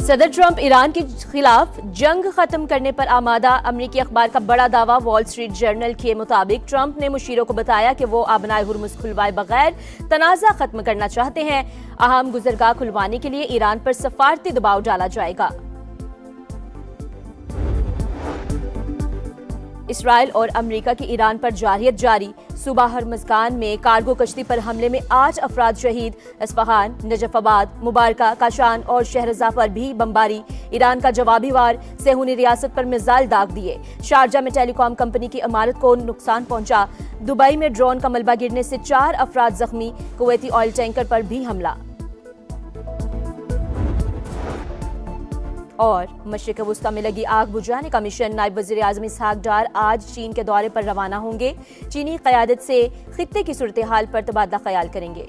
صدر ٹرمپ ایران کے خلاف جنگ ختم کرنے پر آمادہ، امریکی اخبار کا بڑا دعویٰ۔ وال اسٹریٹ جرنل کے مطابق ٹرمپ نے مشیروں کو بتایا کہ وہ آبنائے ہرمز کھلوائے بغیر تنازع ختم کرنا چاہتے ہیں۔ اہم گزرگاہ کھلوانے کے لیے ایران پر سفارتی دباؤ ڈالا جائے گا۔ اسرائیل اور امریکہ کی ایران پر جارحیت جاری، صوبہ ہرمزگان میں کارگو کشتی پر حملے میں 8 افراد شہید، اصفہان، نجف آباد، مبارکہ، کاشان اور شہرزہ پر بھی بمباری، ایران کا جوابی وار، صہیونی ریاست پر میزائل داغ دیے، شارجہ میں ٹیلی کام کمپنی کی عمارت کو نقصان پہنچا، دبئی میں ڈرون کا ملبہ گرنے سے 4 افراد زخمی، کویتی آئل ٹینکر پر بھی حملہ۔ اور مشرق وسطی میں لگی آگ بجھانے کا مشن، نائب وزیر اعظم اسحاق ڈار آج چین کے دورے پر روانہ ہوں گے، چینی قیادت سے خطے کی صورتحال پر تبادلہ خیال کریں گے۔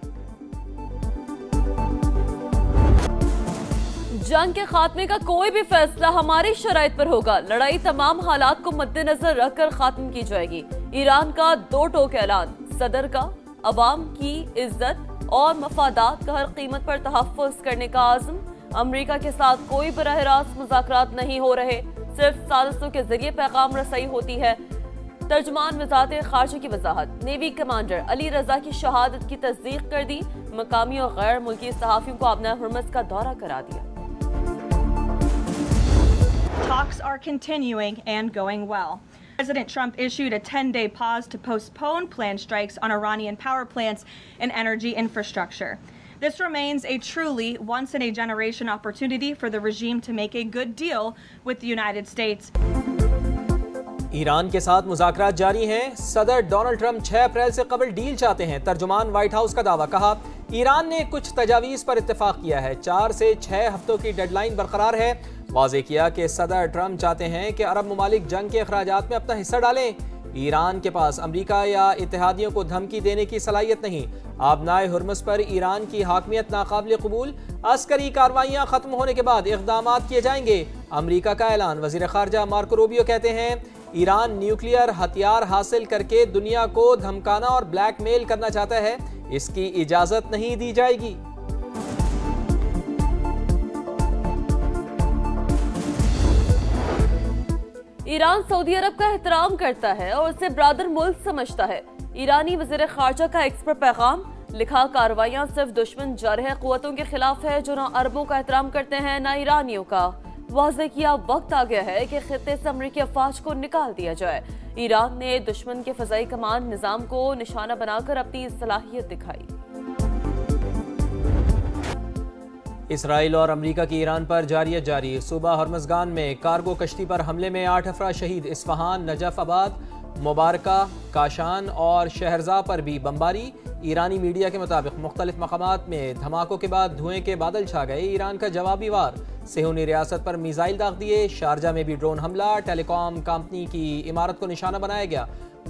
جنگ کے خاتمے کا کوئی بھی فیصلہ ہماری شرائط پر ہوگا، لڑائی تمام حالات کو مد نظر رکھ کر ختم کی جائے گی۔ ایران کا 2 ٹوک اعلان، صدر کا عوام کی عزت اور مفادات کا ہر قیمت پر تحفظ کرنے کا عزم۔ امریکہ کے ساتھ کوئی براہ راست مذاکرات نہیں ہو رہے، صرف سازشوں کے ذریعے پیغام رسائی ہوتی ہے۔ ترجمان وزارت خارجہ کی وضاحت، نیوی کمانڈر علی رضا کی شہادت کی تصدیق کر دی، مقامی اور غیر ملکی صحافیوں کو آبنائے ہرمز کا دورہ کرا دیا۔ Talks are continuing and going well. President Trump issued a 10-day pause to postpone planned strikes on Iranian power plants and energy infrastructure. This remains a truly once-in-a-generation opportunity for the regime to make a good deal with the United States. Iran کے ساتھ مذاکرات جاری ہیں، صدر Donald Trump 6 April سے قبل deal چاہتے ہیں، ترجمان وائٹ ہاؤس کا دعویٰ، کہا ایران نے کچھ تجاویز پر اتفاق کیا ہے، 4 سے 6 ہفتوں کی ڈیڈ لائن برقرار ہے۔ واضح کیا کہ صدر ٹرمپ چاہتے ہیں کہ عرب ممالک جنگ کے اخراجات میں اپنا حصہ ڈالیں۔ ایران کے پاس امریکہ یا اتحادیوں کو دھمکی دینے کی صلاحیت نہیں۔ آبنائے ہرمز پر ایران کی حاکمیت ناقابل قبول، عسکری کارروائیاں ختم ہونے کے بعد اقدامات کیے جائیں گے، امریکہ کا اعلان۔ وزیر خارجہ مارکو روبیو کہتے ہیں ایران نیوکلیئر ہتھیار حاصل کر کے دنیا کو دھمکانا اور بلیک میل کرنا چاہتا ہے، اس کی اجازت نہیں دی جائے گی۔ ایران سعودی عرب کا احترام کرتا ہے اور اسے برادر ملک سمجھتا ہے، ایرانی وزیر خارجہ کا ایکس پر پیغام، لکھا کارروائیاں صرف دشمن جارح قوتوں کے خلاف ہے جو نہ عربوں کا احترام کرتے ہیں نہ ایرانیوں کا۔ واضح کیا وقت آ گیا ہے کہ خطے سے امریکی افواج کو نکال دیا جائے۔ ایران نے دشمن کے فضائی کمان نظام کو نشانہ بنا کر اپنی صلاحیت دکھائی۔ اسرائیل اور امریکہ کی ایران پر جارحیت جاری، صوبہ ہرمزگان میں کارگو کشتی پر حملے میں 8 افراد شہید، اصفہان، نجف آباد، مبارکہ، کاشان اور شہرزہ پر بھی بمباری۔ ایرانی میڈیا کے مطابق مختلف مقامات میں دھماکوں کے بعد دھوئیں کے بادل چھا گئے، ایران کا جوابی وار، صہیونی ریاست پر میزائل داغ دیے، شارجہ میں بھی ڈرون حملہ، ٹیلی کام کمپنی کی عمارت کو نشانہ بنایا گیا،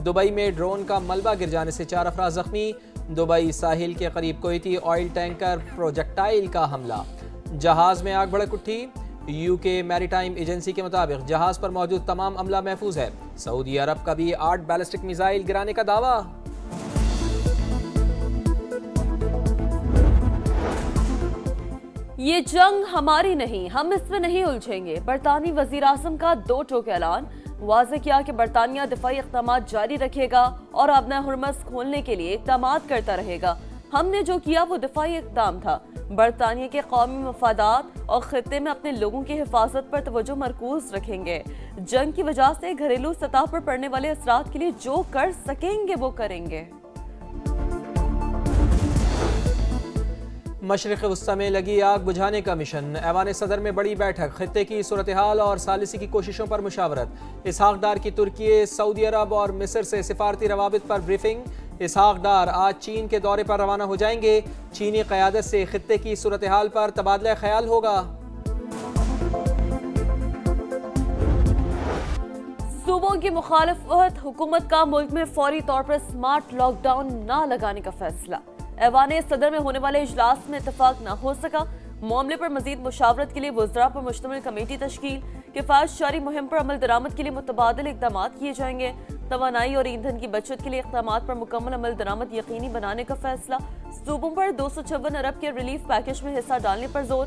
دبئی میں ڈرون کا ملبہ گر جانے سے 4 افراد زخمی، دبئی ساحل کے قریب کویتی آئل ٹینکر پروجیکٹائل کا حملہ، جہاز میں آگ بھڑک اٹھی۔ یو کے میری ٹائم ایجنسی کے مطابق جہاز پر موجود تمام عملہ محفوظ ہے۔ سعودی عرب کا بھی 8 بیلسٹک میزائل گرانے کا دعویٰ۔ یہ جنگ ہماری نہیں، ہم اس میں نہیں الجھیں گے، برطانوی وزیر اعظم کا 2 ٹوک اعلان، واضح کیا کہ برطانیہ دفاعی اقدامات جاری رکھے گا اور آبنائے ہرمز کھولنے کے لیے اقدامات کرتا رہے گا۔ ہم نے جو کیا وہ دفاعی اقدام تھا، برطانیہ کے قومی مفادات اور خطے میں اپنے لوگوں کی حفاظت پر توجہ مرکوز رکھیں گے۔ جنگ کی وجہ سے گھریلو سطح پر پڑنے والے اثرات کے لیے جو کر سکیں گے وہ کریں گے۔ مشرق وسطی میں لگی آگ بجھانے کا مشن، ایوان صدر میں بڑی بیٹھک، خطے کی صورتحال اور ثالثی کی کوششوں پر مشاورت۔ اسحاق ڈار کی ترکی، سعودی عرب اور مصر سے سفارتی روابط پر بریفنگ۔ اسحاق ڈار آج چین کے دورے پر روانہ ہو جائیں گے، چینی قیادت سے خطے کی صورتحال پر تبادلہ خیال ہوگا۔ صوبوں کی مخالفت، حکومت کا ملک میں فوری طور پر سمارٹ لاک ڈاؤن نہ لگانے کا فیصلہ۔ ایوان صدر میں ہونے والے اجلاس میں اتفاق نہ ہو سکا، معاملے پر مزید مشاورت کے لیے وزراء پر مشتمل کمیٹی تشکیل، کفایت جاری مہم پر عمل درآمد کے لیے متبادل اقدامات کیے جائیں گے، توانائی اور ایندھن کی بچت کے لیے اقدامات پر مکمل عمل درآمد یقینی بنانے کا فیصلہ، صوبوں پر 256 ارب کے ریلیف پیکج میں حصہ ڈالنے پر زور،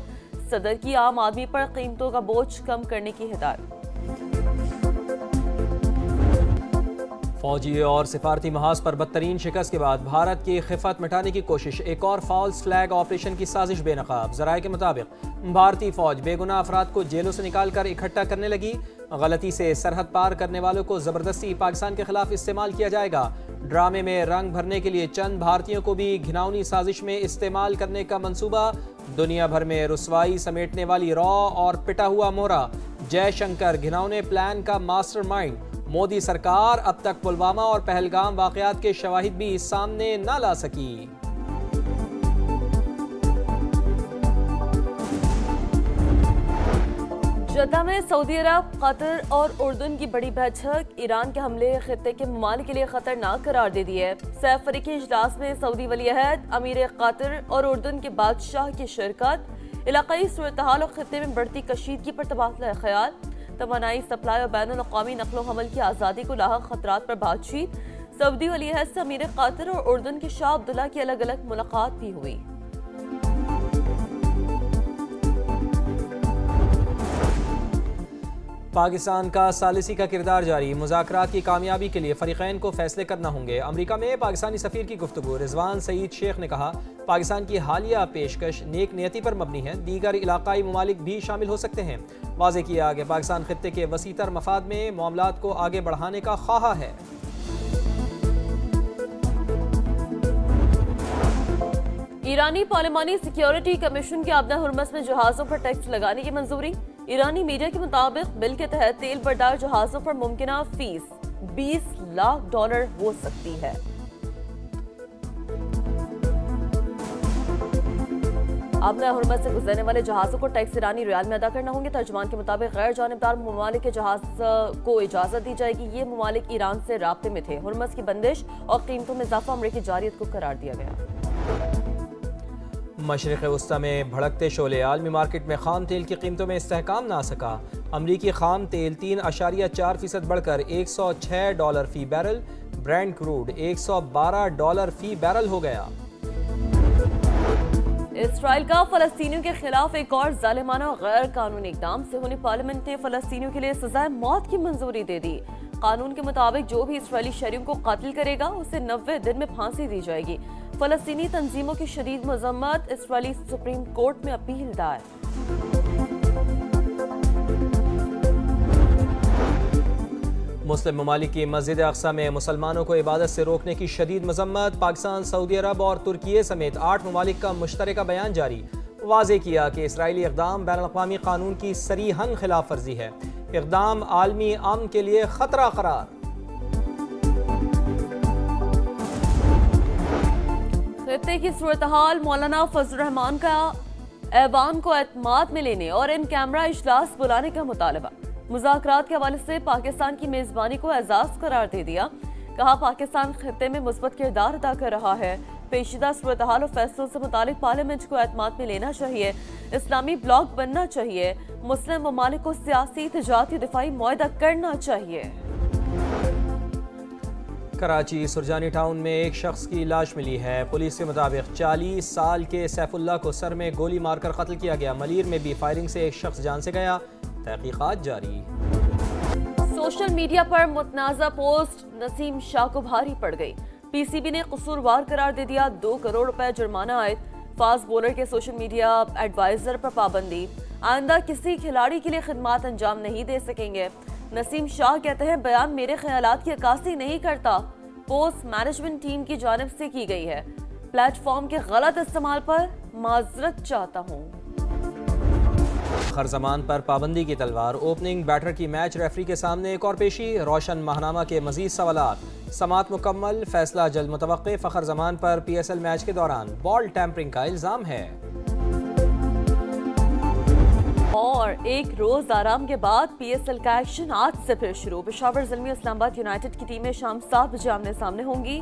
صدر کی عام آدمی پر قیمتوں کا بوجھ کم کرنے کی ہدایت۔ فوجی اور سفارتی محاذ پر بدترین شکست کے بعد بھارت کی خفت مٹانے کی کوشش، ایک اور فالس فلیگ آپریشن کی سازش بے نقاب۔ ذرائع کے مطابق بھارتی فوج بے گناہ افراد کو جیلوں سے نکال کر اکٹھا کرنے لگی۔ غلطی سے سرحد پار کرنے والوں کو زبردستی پاکستان کے خلاف استعمال کیا جائے گا۔ ڈرامے میں رنگ بھرنے کے لیے چند بھارتیوں کو بھی گھناؤنی سازش میں استعمال کرنے کا منصوبہ۔ دنیا بھر میں رسوائی سمیٹنے والی را اور پٹا ہوا مورا جے شنکر گھناؤنے پلان کا ماسٹر مائنڈ۔ مودی سرکار اب تک پلوامہ اور پہلگام واقعات کے شواہد بھی سامنے نہ لا سکی۔ جدہ میں سعودی عرب، قطر اور اردن کی بڑی بیٹھک، ایران کے حملے خطے کے ممالک کے لیے خطرناک قرار دے دی ہے۔ سیف فریقی اجلاس میں سعودی ولی عہد، امیر قطر اور اردن کے بادشاہ کی شرکت۔ علاقائی صورتحال اور خطے میں بڑھتی کشیدگی پر تبادلہ خیال۔ توانائی سپلائی اور بین الاقوامی نقل و حمل کی آزادی کو لاحق خطرات پر بات چیت۔ سعودی ولی عہد سے امیر قطر اور اردن کے شاہ عبداللہ کی الگ الگ ملاقات بھی ہوئی۔ پاکستان کا ثالثی کا کردار جاری، مذاکرات کی کامیابی کے لیے فریقین کو فیصلے کرنا ہوں گے۔ امریکہ میں پاکستانی سفیر کی گفتگو، رضوان سعید شیخ نے کہا پاکستان کی حالیہ پیشکش نیک نیتی پر مبنی ہے، دیگر علاقائی ممالک بھی شامل ہو سکتے ہیں۔ واضح کیا کہ پاکستان خطے کے وسیع تر مفاد میں معاملات کو آگے بڑھانے کا خواہاں ہے۔ ایرانی پارلیمانی سیکیورٹی کمیشن کے آبدہ ہرمز میں جہازوں پر ٹیکس لگانے کی منظوری۔ ایرانی میڈیا کے مطابق بل کے تحت تیل بردار جہازوں پر ممکنہ فیس $20 لاکھ ہو سکتی ہے۔ آبدہ ہرمز سے گزرنے والے جہازوں کو ٹیکس ایرانی ریال میں ادا کرنا ہوں گے۔ ترجمان کے مطابق غیر جانبدار ممالک کے جہاز کو اجازت دی جائے گی۔ یہ ممالک ایران سے رابطے میں تھے۔ ہرمز کی بندش اور قیمتوں میں اضافہ امریکی جارحیت کو قرار دیا گیا۔ مشرق وسطی میں بھڑکتے شعلے، عالمی مارکیٹ میں خام تیل کی قیمتوں میں استحکام نہ آ سکا۔ امریکی خام تیل 3.4% بڑھ کر $106 فی بیرل، برینٹ کروڈ $112 فی بیرل ہو گیا۔ اسرائیل کا فلسطینیوں کے خلاف ایک اور ظالمانہ اور غیر قانونی اقدام، صہیونی پارلیمنٹ نے فلسطینیوں کے لیے سزائے موت کی منظوری دے دی۔ قانون کے مطابق جو بھی اسرائیلی شہریوں کو قتل کرے گا اسے 90 دن میں پھانسی دی جائے گی۔ فلسطینی تنظیموں کی شدید مذمت، اسرائیلی سپریم کورٹ میں اپیل دائر۔ مسلم ممالک کی مسجد اقصی میں مسلمانوں کو عبادت سے روکنے کی شدید مذمت، پاکستان، سعودی عرب اور ترکیے سمیت 8 ممالک کا مشترکہ بیان جاری۔ واضح کیا کہ اسرائیلی اقدام بین الاقوامی قانون کی صریحاً خلاف ورزی ہے، اقدام عالمی امن کے لیے خطرہ قرار۔ خطے کی صورتحال، مولانا فضل الرحمان کا ایوان کو اعتماد میں لینے اور ان کیمرہ اجلاس بلانے کا مطالبہ۔ مذاکرات کے حوالے سے پاکستان کی میزبانی کو اعزاز قرار دے دیا۔ کہا پاکستان خطے میں مثبت کردار ادا کر رہا ہے، پیچیدہ صورتحال اور فیصلوں سے متعلق پارلیمنٹ کو اعتماد میں لینا چاہیے، اسلامی بلاک بننا چاہیے، مسلم ممالک کو سیاسی، تجارتی اور دفاعی معاہدہ کرنا چاہیے۔ کراچی سرجانی ٹاؤن میں ایک شخص کی لاش ملی ہے۔ پولیس کے مطابق 40 سال کے سیف اللہ کو سر میں گولی مار کر قتل کیا گیا۔ ملیر میں بھی فائرنگ سے ایک شخص جان سے گیا، تحقیقات جاری۔ سوشل میڈیا پر متنازع پوسٹ نسیم شاہ کو بھاری پڑ گئی۔ پی سی بی نے قصوروار قرار دے دیا، 2 کروڑ روپے جرمانہ عائد۔ فاسٹ بولر کے سوشل میڈیا ایڈوائزر پر پابندی، آئندہ کسی کھلاڑی کے لیے خدمات انجام نہیں دے سکیں گے۔ نسیم شاہ کہتے ہیں بیان میرے خیالات کی عکاسی نہیں کرتا، پوسٹ مینجمنٹ ٹیم کی جانب سے کی گئی ہے، پلیٹ فارم کے غلط استعمال پر معذرت چاہتا ہوں۔ فخر زمان پر پابندی کی تلوار، اوپننگ بیٹر کی میچ ریفری کے سامنے ایک اور پیشی، روشن ماہنامہ کے مزید سوالات، سماعت مکمل، فیصلہ جلد متوقع۔ فخر زمان پر پی ایس ایل میچ کے دوران بال ٹیمپرنگ کا الزام ہے۔ اور ایک روز آرام کے بعد پی ایس ایل کا ایکشن آج سے پھر شروع۔ پشاور زلمی اسلام آباد یونائیٹڈ کی ٹیمیں شام 7 بجے آمنے سامنے ہوں گی۔